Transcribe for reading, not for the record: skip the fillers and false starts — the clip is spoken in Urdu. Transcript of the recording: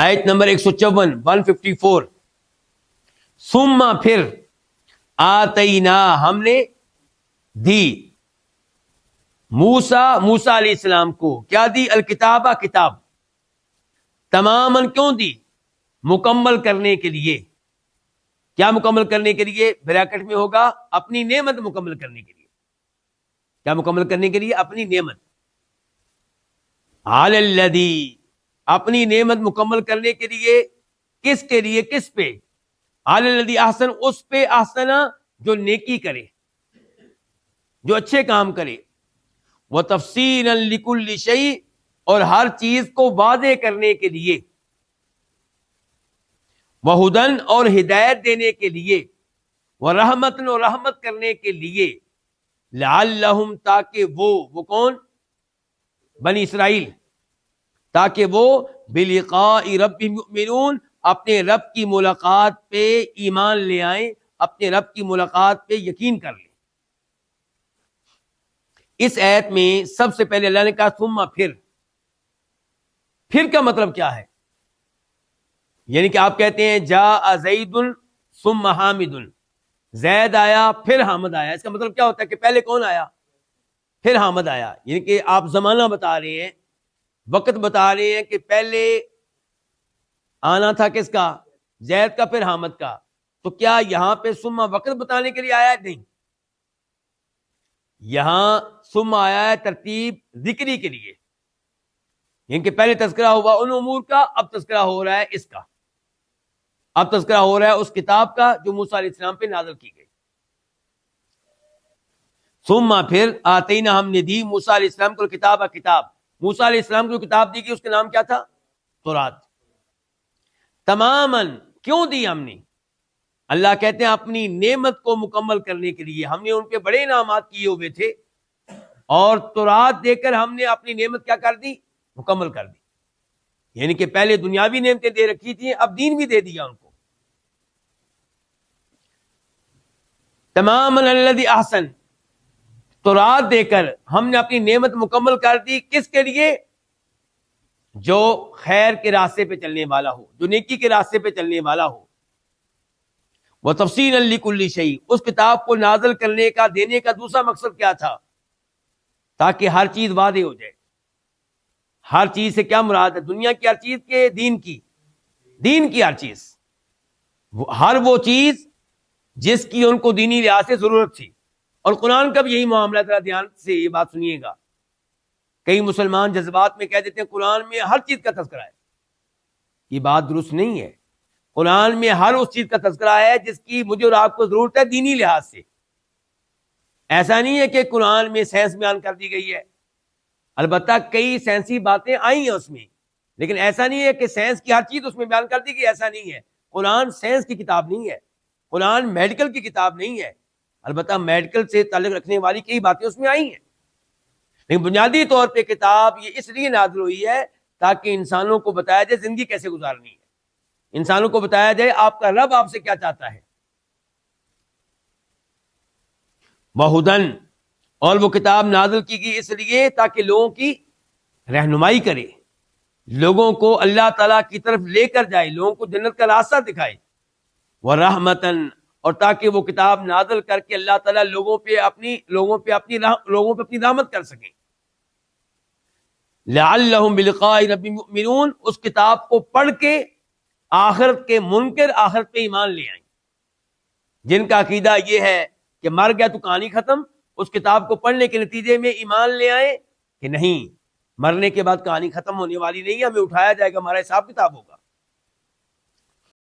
آیت نمبر 154 ثم پھر آتینا ہم نے دی موسیٰ علیہ السلام کو کیا دی؟ الکتاب کتاب تماماً کیوں دی؟ مکمل کرنے کے لیے. کیا مکمل کرنے کے لیے؟ بریکٹ میں ہوگا اپنی نعمت مکمل کرنے کے لیے. کیا مکمل کرنے کے لیے؟ اپنی نعمت. علی الذی اپنی نعمت مکمل کرنے کے لیے. کس کے لیے؟ کس پہ؟ علی الذی احسن اس پہ احسنا جو نیکی کرے، جو اچھے کام کرے. وتفصیلا لکل شیء اور ہر چیز کو واضح کرنے کے لیے. وہدن اور ہدایت دینے کے لیے. ورحمتن اور رحمت کرنے کے لیے. لعلہم تاکہ وہ کون؟ بنی اسرائیل. تاکہ وہ بلقاء ربہم یؤمنون اپنے رب کی ملاقات پہ ایمان لے آئیں، اپنے رب کی ملاقات پہ یقین کر لیں. اس آیت میں سب سے پہلے اللہ نے کہا ثم پھر کا مطلب کیا ہے؟ یعنی کہ آپ کہتے ہیں جاء زید ثم حامد، زید آیا پھر حامد آیا. اس کا مطلب کیا ہوتا ہے کہ پہلے کون آیا پھر حامد آیا؟ یعنی کہ آپ زمانہ بتا رہے ہیں، وقت بتا رہے ہیں کہ پہلے آنا تھا کس کا؟ زید کا، پھر حامد کا. تو کیا یہاں پہ ثم وقت بتانے کے لیے آیا؟ نہیں، یہاں ثم آیا ہے ترتیب ذکری کے لیے. یعنی کہ پہلے تذکرہ ہوا ان امور کا، اب تذکرہ ہو رہا ہے اس کا. اب تذکرہ ہو رہا ہے اس کتاب کا جو موسیٰ علیہ السلام پہ نازل کی گئی. ثم پھر آتینا ہم نے دی موسیٰ علیہ السلام کو کتاب موسیٰ علیہ السلام کو کتاب دی گئی، اس کا نام کیا تھا؟ تورات. تماماً کیوں دی ہم نے؟ اللہ کہتے ہیں اپنی نعمت کو مکمل کرنے کے لیے. ہم نے ان پہ بڑے انعامات کیے ہوئے تھے اور تورات دے کر ہم نے اپنی نعمت کیا کر دی؟ مکمل کر دی. یعنی کہ پہلے دنیاوی نعمتیں دے رکھی تھیں، اب دین بھی دے دیا ان کو. تماماً الذی احسن تورات دے کر ہم نے اپنی نعمت مکمل کر دی. کس کے لیے؟ جو خیر کے راستے پہ چلنے والا ہو، جو نیکی کے راستے پہ چلنے والا ہو. وتفصیلا لکل شیء اس کتاب کو نازل کرنے کا، دینے کا دوسرا مقصد کیا تھا؟ تاکہ ہر چیز واضح ہو جائے. ہر چیز سے کیا مراد ہے؟ دنیا کی ہر چیز کے دین کی ہر چیز، ہر وہ چیز جس کی ان کو دینی لحاظ سے ضرورت تھی. اور قرآن کا بھی یہی معاملہ ہے. ذرا دھیان سے یہ بات سنیے گا. کئی مسلمان جذبات میں کہہ دیتے ہیں قرآن میں ہر چیز کا تذکرہ ہے. یہ بات درست نہیں ہے. قرآن میں ہر اس چیز کا تذکرہ ہے جس کی مجھے اور آپ کو ضرورت ہے دینی لحاظ سے. ایسا نہیں ہے کہ قرآن میں سائنس بیان کر دی گئی ہے. البتہ کئی سائنسی باتیں آئی ہیں اس میں، لیکن ایسا نہیں ہے کہ سائنس کی ہر چیز اس میں بیان کر دی گئی. ایسا نہیں ہے. قرآن سائنس کی کتاب نہیں ہے، قرآن میڈیکل کی کتاب نہیں ہے. البتہ میڈیکل سے تعلق رکھنے والی کئی باتیں اس میں آئی ہیں، لیکن بنیادی طور پہ کتاب یہ اس لیے نازل ہوئی ہے تاکہ انسانوں کو بتایا جائے زندگی کیسے گزارنی ہے، انسانوں کو بتایا جائے آپ کا رب آپ سے کیا چاہتا ہے. وہدن اور وہ کتاب نازل کی گئی اس لیے تاکہ لوگوں کی رہنمائی کرے، لوگوں کو اللہ تعالیٰ کی طرف لے کر جائے، لوگوں کو جنت کا راستہ دکھائے. ورحمتن اور تاکہ وہ کتاب نازل کر کے اللہ تعالیٰ لوگوں پہ اپنی رحمت کر سکیں. لعلہم بلقاء ربہم یؤمنون اس کتاب کو پڑھ کے آخرت کے منکر آخرت پہ ایمان لے آئیں. جن کا عقیدہ یہ ہے کہ مر گیا تو کہانی ختم، اس کتاب کو پڑھنے کے نتیجے میں ایمان لے آئیں کہ نہیں، مرنے کے بعد کہانی ختم ہونے والی نہیں ہے، ہمیں اٹھایا جائے گا، ہمارا حساب کتاب ہوگا.